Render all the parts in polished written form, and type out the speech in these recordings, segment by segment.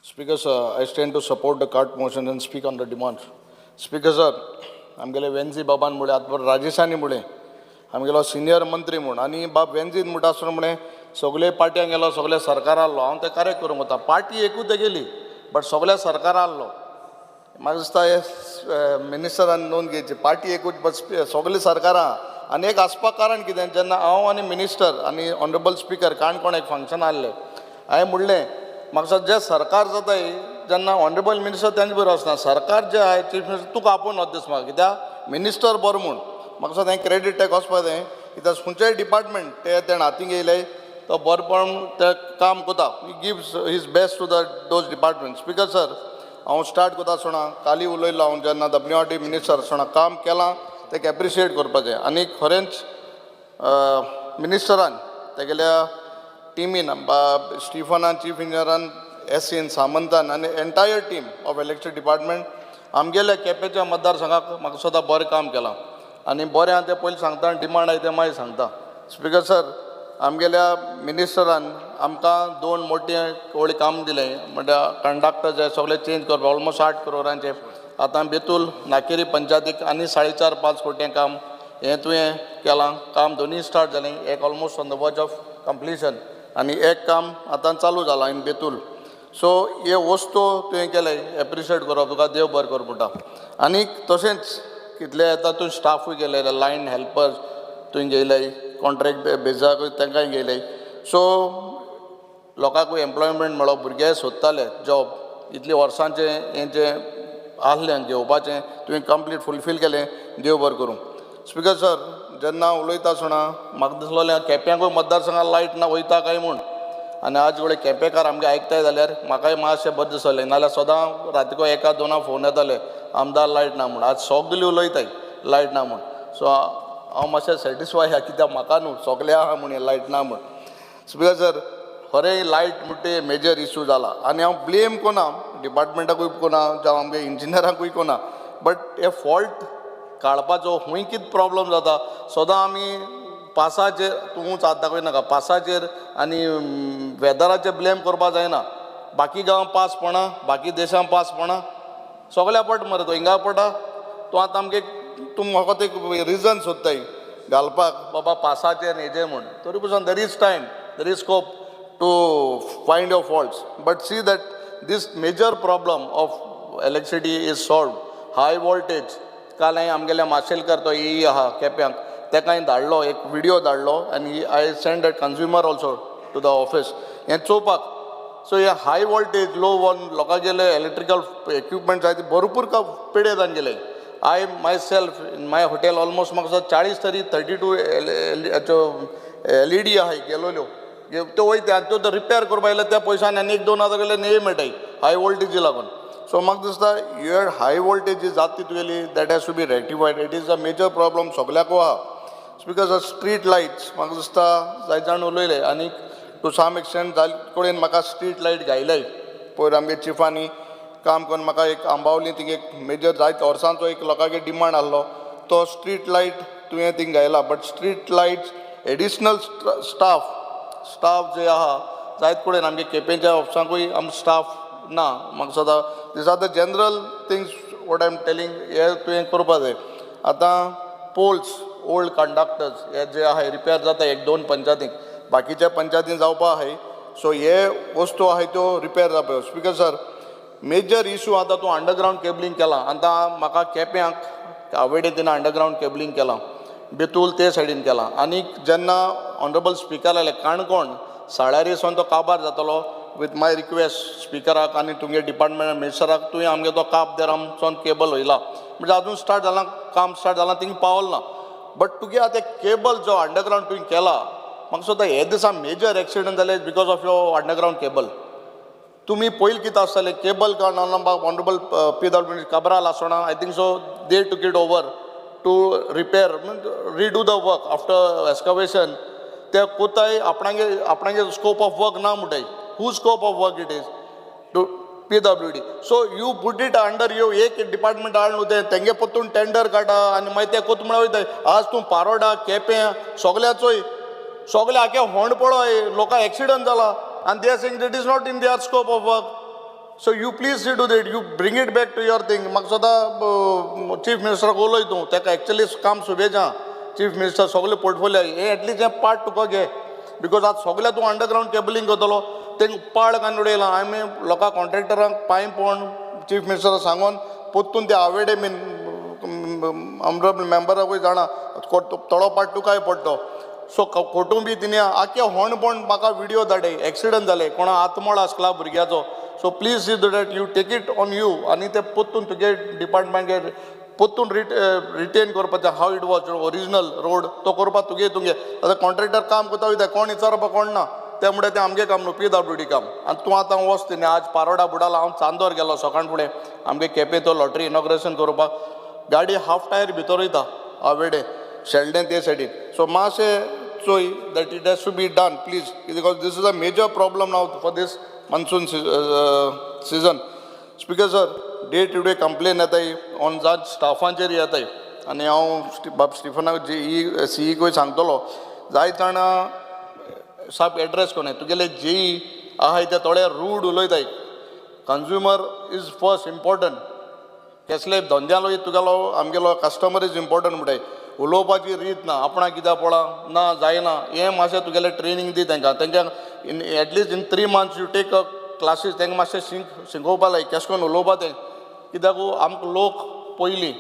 Speaker sir, I stand to support the cart motion and speak on the demand. Speaker sir, आमगेले वेंजी बाबान मुळे आतां राजेशानी मुळे आमगेलो सिनियर मंत्री म्हूण आनी बाब वेंजीत म्हणटा आसतना म्हणे सगळे पार्ट्यांक गेलो सगळे सरकार आसलो हांव तें कार्य करूंक वता पार्टी एकूच गेली बट सगळे सरकार आसलो म्हाका दिसता हे मिनिस्टरान नोंद घेवची पार्टी एकूच बट सगळे सरकारां आनी एक आसपाक कारण कितें जेन्ना हांव आनी मिनिस्टर आनी ऑनरेबल स्पिकर काणकोण एक फंक्शन आहलें हांवें म्हणलें म्हाका दिसता जे सरकार जाताय जेन्ना ऑनरेबल मिनिस्टर तेंचे बरोबर वचना सरकार जे आहाय चीफ मिनिस्टर तुका आपोवन वच दिसता म्हाका कित्याक मिनिस्टर बरो म्हूण म्हाका दिसता तें क्रेडीट तेका वचपा जाय कित्याक खंयचेय डिपार्टमेंट तेणें हातीन घेयलें तो बरोपण तें काम कोता he gives his best to the those department speaker sir हांव स्टार्ट कोता आसतना काली उलयलो हांव जेन्ना WRT मिनिस्टर आसतना काम केलां तेका एप्रिशिएट करपा जाय आनी खरेंच मिनिस्टरान तेगेल्या टिमीन स्टिफनान चीफ इंजिनियरान SCN सामंतान आनी entire team of electric department आमगेल्या केपेंच्या मतदारसंघाक म्हाका सदां बरें काम केलां आनी बरें हांव तें पयलीं सांगता आनी डिमांड आहाय तें मागीर सांगता स्पिकर सर आमगेल्या मिनिस्टरान आमकां 2 मोठे व्हडली काम दिलें म्हणल्यार कंडक्टर जे सगळे चेंज करपा ऑलमोस्ट 8 करोडांचे आतां बेतूल नाकेरी पंचायतीक आनी 4.5 कोटी काम हें तुवें केलां काम दोनूय स्टार्ट जालें एक ऑलमोस्ट ऑन द वर्ज ऑफ कंप्लिशन आनी एक काम आतां चालू जालां इन बेतूल सो हे वस्तू तुवें केले एप्रिशिएट करप तुका देव बरें करूं पडटा आनी तशेंच कितले तातूंत स्टाफूय गेले लायन हेल्पर्स तुवें घेयले कॉन्ट्रॅक्ट बेजाकूय तांकांय घेयले सो लोकांकूय एम्प्लॉयमेंट मेळप भुरगे सोदताले जॉब इतले वर्सांचे हें जें आहलें घेवपाचें तुवें कंप्लीट फुलफील केलें देव बरें करूं स्पिकर सर जेन्ना उलयता आसतना म्हाका दिसलोलें केप्यांकूय मतदारसंघात लायट ना वयता काय म्हूण आनी आज घडये केपेंकार आमगे आयकताय जाल्यार म्हाकाय मातशें बरें दिसलें नाल्यार सदां रातीको 1-2 फोन येताले आमदार लायट ना म्हूण आज सगलीं उलयताय लायट ना म्हूण सो हांव मातशें सॅटिस्फाय आहा कित्याक म्हाका न्हू सगळे आहा म्हूण लायट ना म्हूण स्पिकर सर खरें लायट म्हणटे मेजर इशू जाला आनी हांव ब्लेम कोना डिपार्टमेंटाकूय कोना जावं आमगे इंजिनियरांकूय कोना बट हे फॉल्ट काडपाचो खूंय कितें प्रॉब्लम जाता सदां आमी पासाचेर तूंच हात दाखय नाका पासाचेर आनी वेदराचेर ब्लेम करपा जायना बाकी गांवां पास पडना बाकी देशां पास पडना सगळ्या पड मरे तो हिंगा पडटा तूं आतां आमगे तूं म्हाका ते रिजन सोदताय घालपाक बाबा पासाचेर हेजें म्हूण तरी पसून there is time there is scope to find your faults but see that this major problem of electricity is solved high voltage काल हांवें आमगेल्या माशेलकर तो EE आहा केप्यांक तेका हांवें धाडलो एक व्हिडियो धाडलो आनी I send a consumer also to the office हें चोवपाक सो हे हाय वोल्टेज लो वन लोकांगेले इलेक्ट्रिकल इक्विपमेंट जाय ते भरपूर पेडे जावन गेले I myself in my hotel almost म्हाका 40 तरी 32 LED आहाय गेलोल्यो त्यो वयता त्यो रिपेर करपा येयले त्या पयशांनी आनी 1-2 हजार गेले नेय मेळटाय हाय वोल्टेजी लागून सो म्हाका दिसता हियर हाय वोल्टेज जी जाता तुगेली that has to be rectified it is a major problem सगल्याकू आहा बिकॉज ऑफ स्ट्रीट लायट्स म्हाका दिसता जाय जाण उलयले आनी टू सम एक्सटेंट जाय कडेन म्हाका स्ट्रीट लायट घायलाय पयर आमगे चिफांनी काम करून म्हाका एक आंबावली थिंग एक मेजर जायत वर्सांचो एक लोकांगे डिमांड आहलो तो स्ट्रीट लायट तुवें थिंग घायला but street lights additional staff जे आहा जायत कडेन आमगे केपेंच्या ऑफिसांकूय आम स्टाफ ना म्हाका सदां these are the general things what I am telling हे तुवें करपा जाय आतां पोल्स ओल्ड कंडक्टर्स हे जे आहाय रिपेर जाता 1-2 पंचायतीक बाकीच्या पंचायतीन जावपा आहाय सो हे वस्तू आहाय त्यो रिपेर जावपा स्पिकर सर मेजर इशू आतां तूं अंडरग्रावंड केबलिंग केलां आतां म्हाका केप्यांक आवेडे तिना अंडरग्रावंड केबलिंग केलां बेतूल ते सायडीन केलां आनी जेन्ना ऑनरेबल स्पिकर आयले काणकोण साळारीसून तो काबार जातलो विथ माय रिक्वेस्ट स्पिकराक आनी तुमगे डिपार्टमेंट मिनिस्टराक तुवें आमगे तो काब देर आमचो केबल वयला म्हणजे अजून स्टार्ट जालां काम स्टार्ट जालां थिंग पावल ना बट तुगे आतां केबल जो अंडरग्रावंड तुवें केला म्हाका सुद्दां हे दिसा मेजर एक्सिडंट जाले because of your underground cable तुमी पयलीं कितें आसतालें केबल काडना ऑनरेबल PWD काबराल आसतना I think so they took it over to repair redo the work after excavation ते कोताय आपणागे स्कोप ऑफ वर्क ना म्हणटाय हू scope of work it is to PWD so you put it under you एक department हाडून उदय तेंगे परतून टेंडर काडा आनी मागीर ते कोत म्हणून वयताय आज तूं पारोडा केपें सगल्याचोय सगळे आखे होंड पळय लोकांक एक्सिडंट जाला आनी they are saying it is not in their scope of work So you please see to that, you bring it back to your thing. म्हाका सदां चीफ मिनिस्टराक उलय तूं, ताका एक्चुअली काम सुबेजां चीफ मिनिस्टर सगळे पोर्टफोलियो हे एटलीस्ट हें पार्ट तुका घे, बिकॉज आज सगळे तूं अंडरग्रावंड केबलिंग करतलो तेंक पाड काडून उडयलां. आमी लोकां कॉन्ट्रॅक्टरांक पांय पडोवन चीफ मिनिस्टराक सांगून पोत्तून ते आवेडे बीन ऑनरेबल मेंबराकूय जाणा थोडो पार्ट तुकाय पडटो. सो कोर्टूय बी तिणें आख्या होणपण म्हाका व्हिडियो धाडय, एक्सिडंट जाले, कोणा आत्मोळ आसला भुरग्याचो. So please see that you take it on you आनी ते पोत्तून तुगे डिपार्टमेंट पोत्तून रिटेन करपाचें how it was original road तो करपाक तुगे आतां कॉन्ट्रॅक्टर काम करता वयता कोण विचारपाक कोण ना, त्या मुळे तें आमगे काम न्हू, PWD काम. आनी तूं आतां वच न्ही, आज पारोडा बुडाला, हांव चांदोर गेलो सकाळ फुडें आमगे केपें तो लॉटरी इनॉग्रेशन करपाक, गाडी हाफ टायर भितर वयता आवेडे शेल्डें ते सायडीन. सो मातशें चोय that it has to be done please, because this is a major problem now for this monsoon season. Speaker sir, day to day complaint येताय ऑन जात स्टाफांचेर येताय आनी हांव बाब स्टिफनाक CE कोय सांगतलो जाय जाणा साप एड्रेस कोणे तुगेले JE आहाय ते थोडे रूड उलयताय. कंज्युमर इज फर्स्ट इम्पॉर्टंट, कसले धंद्यालो वयता तुगेलो आमगेलो कस्टमर इज इम्पॉर्टंट म्हणटाय. उलोवपाची रीत ना, आपणा कित्याक पळा ना जायना हें मातशें तुगेलें ट्रेनींग दी तेंकां in at least in 3 months you take classes तेंकां मातशें शिकोवपा लायक केश कोन्न उलोवपा तें. कित्याक आमकां लोक पयलीं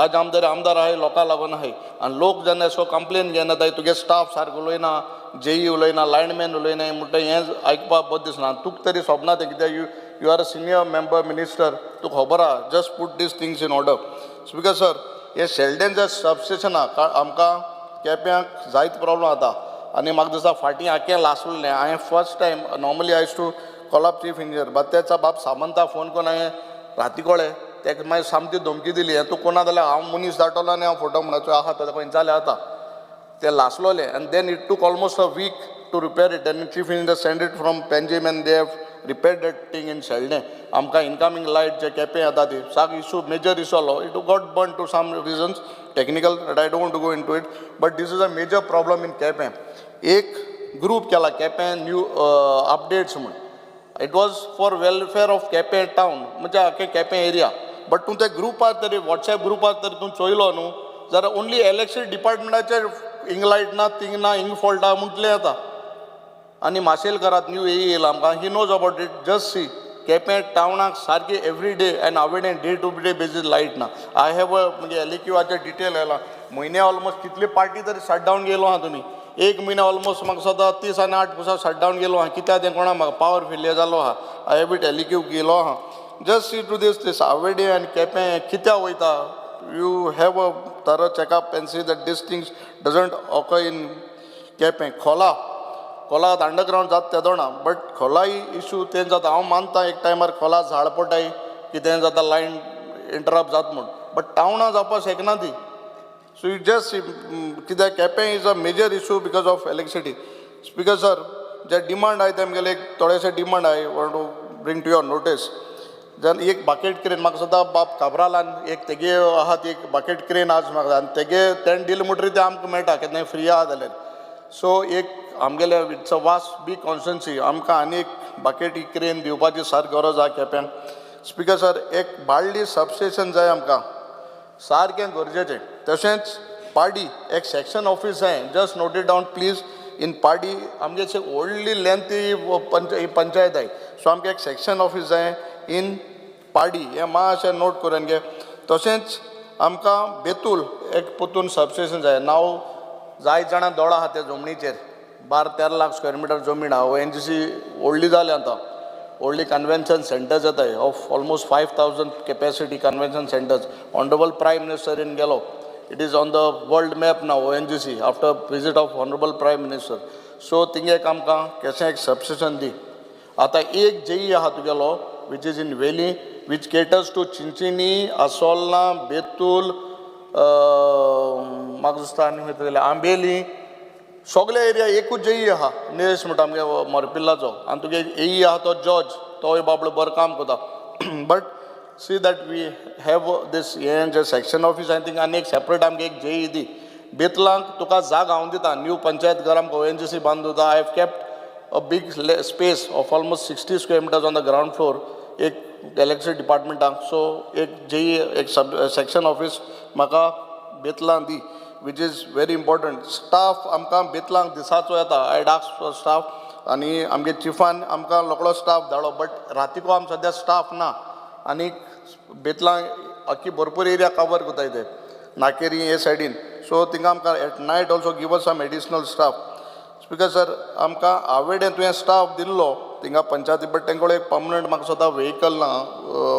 आज आमदार आहाय लोकां लागून आहाय आनी लोक जेन्ना एसो कंप्लेन घेवन येताय तुगे स्टाफ सारको उलयना, JE उलयना, लायनमॅन उलयनाय म्हणटा हें आयकपाक बरें दिसना. तुका तरी सोबना तें कित्याक you are a senior member minister, तुका खबर आहा just put this things in order. Speaker sir, हे शेल्डेंच्या सबस्टेशनाक आमकां केप्यांक जायत प्रॉब्लम जाता आनी म्हाका दिसता फाटीं आख्खें लासलेलें. हांवें first time normally I use to call up chief engineer but त्याचा बाब सामंता फोन करून हांवें राती कळ्ळें ताका मागीर सामकी धमकी दिली, तूं कोणा जाल्यार हांव मनीस धाडटलो आनी हांव फोटो म्हणून आहा तो खंय जालें आतां तें लासलोलें. आनी then it took almost a week to repair it आनी chief engineer send it from Panjim and they have repaired that thing in Shelde. आमकां इनकमींग लायट जे केपें येता ती साक इशू मेजर इशू आसलो. It got burn to some reasons technical but I don't go into it but this is a major problem in Quepem. एक group केला Quepem new updates म्हणून, it was for welfare of Quepem town म्हणजे आख्खे Quepem area. But तूं त्या ग्रुपार तरी WhatsApp ग्रुपार तरी तूं चोयलो न्हू जाल्यार ओन्ली इलेक्ट्रिसिटी डिपार्टमेंटाचेर हिंग लायट ना थिंग ना हिंग फॉल्ट आहा म्हटलें येता. आनी माशेलकारांत न्यू येयला आमकां he knows about it. Just see Quepem टावनाक सारकी एवरी डे एंड आवेडे डे टू डे बेजीस लायट ना. आय हॅव अ म्हणजे LEQचे डिटेल येयला म्हयने ऑलमोस्ट कितले पार्टी तरी शटडावन गेलो आहा तुमी. एक म्हयनो ऑलमोस्ट म्हाका सदां 30 आनी 8 दिसा शटडावन गेलो आहा. कित्याक तें कोणा म्हाका पावर फेलियर जालो आहा. आय हॅव इट LEQ गेलो आहा. जस्ट सी टू दीस आवेडे आनी केपें कित्याक वयता. You have a thorough checkup end C that these things doesn't occur in Quepem. खोला अंडरग्रावंड जाता तेदो ना बट खोलाय इशू तें जाता. हांव मानता एक टायमार खोला झाड पडटाय कितें जाता लायन इंटरप्ट जाता म्हूण बट टावना जावपाक शकना ती. सो यू जस्ट कित्याक केपें is a major issue because of electricity. Speaker sir, जे डिमांड आहाय तेमगेले एक थोडेशे डिमांड आहाय want to bring to your notice. जेन्ना एक बाकेट क्रेन म्हाका सदां बाप काबरालान एक तेगे आहा ती एक बाकेट क्रेन आज म्हाका आनी तेगे तें डील म्हणटरी ते आमकां मेळटा केन्नाय फ्री आहा जाल्यार. सो एक आमगेले it's a vast big constituency आमकां आनी एक बाकेट क्रेन दिवपाची सारकी गरज आहा केप्यांक. स्पीकर सर, एक बाळ्ळी सबस्टेशन जाय आमकां सारकें गरजेचें. तशेंच पाडी एक सेक्शन ऑफीस जाय. Just note it down please. In Paddi आमगे व्हडली लेंथी पंचायत आहाय सो आमकां एक सेक्शन ऑफीस जाय इन पाडी. हें मातशें नोट करून घे. तशेंच आमकां बेतूल एक पोतून सबस्टेशन जाय. नांव जाय जाणां दोळा आहा त्या जमनीचेर 12-13 लाख स्क्वेअर मिटर जमीन आहा. ONGC व्हडली जाली आतां. व्हडली कन्वेन्शन सेंटर्स येताय of almost 5,000 capacity convention centres. Honourable prime minister in गेलो. It is on the world map नाव ONGC after visit of honourable prime minister. So थिंगेक आमकां केशें एक सबस्टेशन दी. आतां एक JE आहा तुगेलो which is in Velim which caters to Chinchinim, Assolna, Betul, म्हाका दिसता आनी खंय तरी आंबेली सगळे एरिया एकूच JE आहा. निलेश म्हणटा आमगे मोरपिल्लाचो आनी तुगे AE आहा तो जॉर्ज तोय बाबडो बरें काम करता. But see that we have this हें जे सेक्शन ऑफीस आय थिंक आनी एक सेपरेट आमगे एक JE दी. बेतलांक तुका जाग हांव दिता. न्यू पंचायत घर आमकां ONGC बांदून दिता. I have kept a big space of almost 60 square meters on the ground floor एक इलेक्ट्रिसिटी डिपार्टमेंटाक सो एक जेई एक सब सेक्शन ऑफिस म्हाका बेतलां दी which is very important. Staff आमकां बेतलांक दिसाचो येता. I ask for staff आनी आमगे चिफान आमकां लोकलो स्टाफ धाडलो बट रातीको आम सद्या स्टाफ ना आनी बेतलां अख्खी भरपूर एरिया कवर कोताय ते नाकेरी हे सायडीन सो थिंगा आमकां at night also give us some additional staff. Speaker sir आमकां हांवें तुवें स्टाफ दिल्लो थिंगा पंचायती बट तेंकोडे एक पर्मनंट म्हाका सद्दां व्हेहिकल ना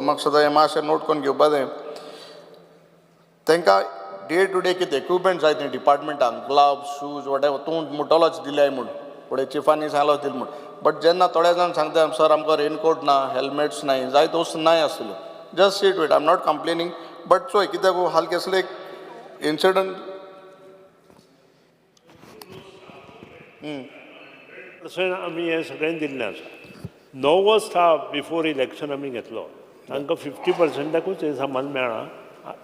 म्हाका सद्दां हें मातशें नोट करून घेवपा जाय. तांकां डे टू डे कितें इक्विपमेंट जाय तें डिपार्टमेंटाक ग्लव्स शूज वॉटेवर तूं मुटलोच दिल्याय म्हूण फुडें चिफांनी सांगलो दिल म्हूण बट जेन्ना थोडे जाण सांगता सर आमकां रेनकोट ना हेल्मेट्स नाय जाय तोस नाय आसलो just seat weight I am not complaining but चोय कित्याक हलकें असलें एक इन्सिडंट आमी हे सगळ्यांनी दिल्लें आसा. नवो स्टाफ बिफोर इलेक्शन आमी घेतलो तांकां 50%ूच हे सामान मेळ्ळा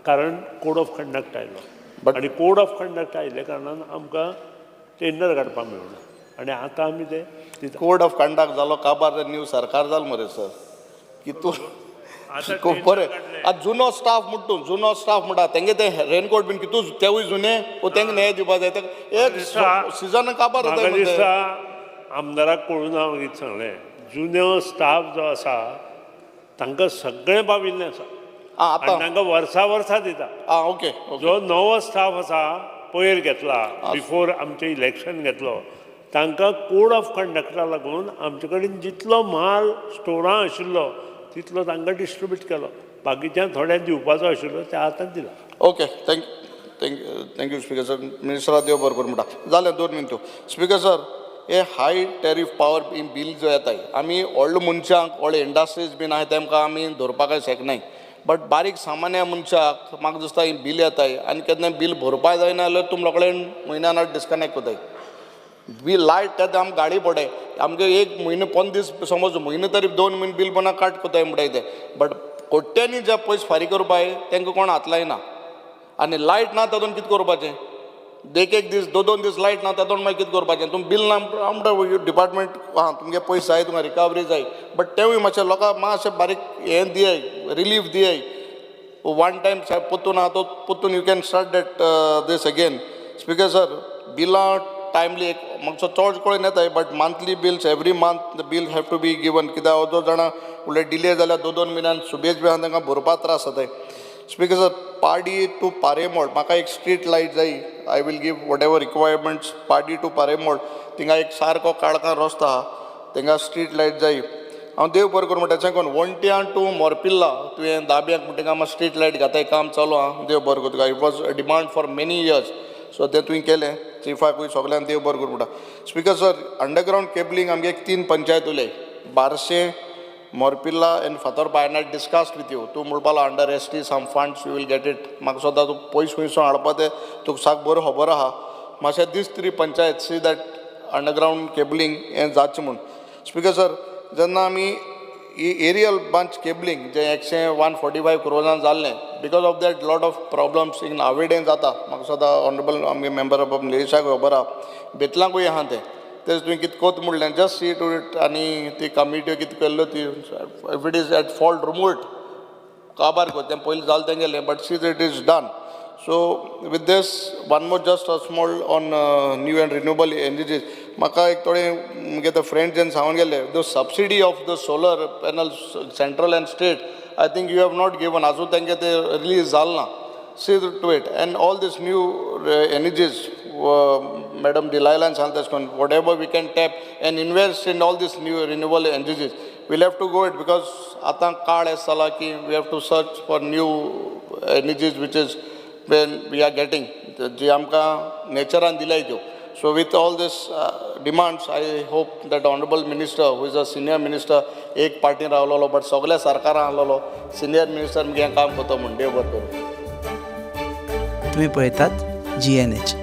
कारण कोड ऑफ कंडक्ट आयलो आनी कोड ऑफ कंडक्ट आयिल्ल्या कारणान आमकां टेंडर काडपाक मेळना आनी आतां आमी ते कोड ऑफ कंडक्ट जालो काबार न्यू सरकार जालो मरे सर कितू बरें आतां जुनो स्टाफ म्हणटा तूं जुनो स्टाफ म्हणटा तेंगे ते रेनकोट बीन कितू तेवूय जुने तेंका न्याय दिवपा जाय एक सिजन काबार दिसता आमदाराक कळून हांव कितें सांगलें जुनो स्टाफ जो आसा तांकां सगळें पाविल्लें आसा आनी तांकां वर्सा दिता. ओके जो नवो स्टाफ आसा पयर घेतला बिफोर आमचें इलेक्शन घेतलो तांकां कोड ऑफ कंडक्टा लागून आमचे कडेन जितलो माल स्टोरां आशिल्लो तितलो तांकां डिस्ट्रिब्यूट केलो बाकीच्यांक थोड्यांक दिवपाचो आशिल्लो ते आतां दिला. ओके थँक्यू स्पीकर सर मिनिस्टरा देव बरें करूं म्हणटा जालें 2 मिनटो. स्पीकर सर हे हाय टॅरीफ पावर बील जो येताय आमी व्हडल्या मनशांक व्हडले इंडस्ट्रीज बीन आहाय तेमकां आमी धरपाक शकनाय बट बारीक सामान्य मनशाक म्हाका दिसता ही बील येताय आनी केन्ना बील भरपाक जायना जाल्यार तुम रोखडे म्हयन्यान डिस्कनेक्ट कोताय बील लायट येता आमकां गाडी पडे आमगे एक म्हयनो 5 दीस समज म्हयनो तरी 2 म्हयने बील बना काट कोताय म्हणटाय ते बट कोट्यांनी जे पयस फारीक करपाय तेंकां कोण हात लायना आनी लायट ना तातूंत कितें करपाचें एक दीस 2 दीस लायट ना तातूंत मागीर कितें करपाचें तुम बील ना म्हणटा डिपार्टमेंट तुमगे पयस जाय तुमकां रिकवरी जाय बट तेवूय मातशें लोकांक मातशें बारीक हें दियाय रिलीफ दियाय वन टायम पोत्तून आहा तो पोत्तून you can start that this again. Speaker sir बिलां टायमली एक म्हाका चड कळून येताय but monthly bills every month the bill have to be given कित्याक अर्दो जाणां फुडें डिले जाल्यार 2 म्हयन्यान सुबेज बी आहा तांकां भरपाक त्रास जाताय. Speaker sir Paddi to Paremol म्हाका एक स्ट्रीट लायट जाय I will give whatever requirements Paddi to Paremol थिंगा एक सारको काळखां रस्तो आहा थिंगा स्ट्रीट लायट जाय. हांव देव बरें करूं म्हणटा तें कोण वोंट्यां टू मोरपिल्ला तुवें दाब्याक म्हणटा हांगा स्ट्रीट लायट घाताय काम चालू आहा देव बरें करूं तुका it was a demand for many years so तें तुवें केलें चिफाकूय सगळ्यांक देव बरें करूं म्हणटा. स्पीकर सर अंडरग्रावंड केबलिंग आमगे एक 3 पंचायत उलय Barcem Morpirla and Fatorpa I not discussed with you तूं म्हणपालो under ST some funds you will get it म्हाका सद्दां तूं पयस खंयसून हाडपा तें तुका साक बरो खबर आहा मातशें दीस 3 panchayat see that underground cabling हें जावचें म्हूण. स्पीकर सर जेन्ना आमी एरियल बंच केबलिंग जें 145 क्रोजान जाल्लें because of that lot of problems in Avedem जाता म्हाका सद्दां ऑनरेबल आमगे मेंबर ऑफ लेशाक खबर आहा बेतलांकूय आहा तें तुवें कितें कोत म्हणलें जस्ट सी टू इट आनी ती कमिटी कितें केल्लो ती if it is at fault remove it काबार कोत तें पयलीं जालें तें गेलें but see it is done. So with this one more just a small on new and renewable energies म्हाका एक थोडे म्हगे ते फ्रेंड्स जेन्ना सांगून गेले the subsidy of the solar panels central and state I think you have not given आजून तेंगे ते रिलीज जालें ना see to it end all these new energies Madam Delilah and Santaskon, whatever we can tap and invest in all these new renewable energies, we'll have to go it because atang card as salaki we have to search for new energies which is when we are getting the amka nature and dilai do. So with all these demands, I hope that the Honorable Minister, who is a senior minister, एक party रावलो but सगळे सरकार आलो senior minister मगे काम करतो म्हणून देव बरें करूं. तुम्ही पळयतात GNH.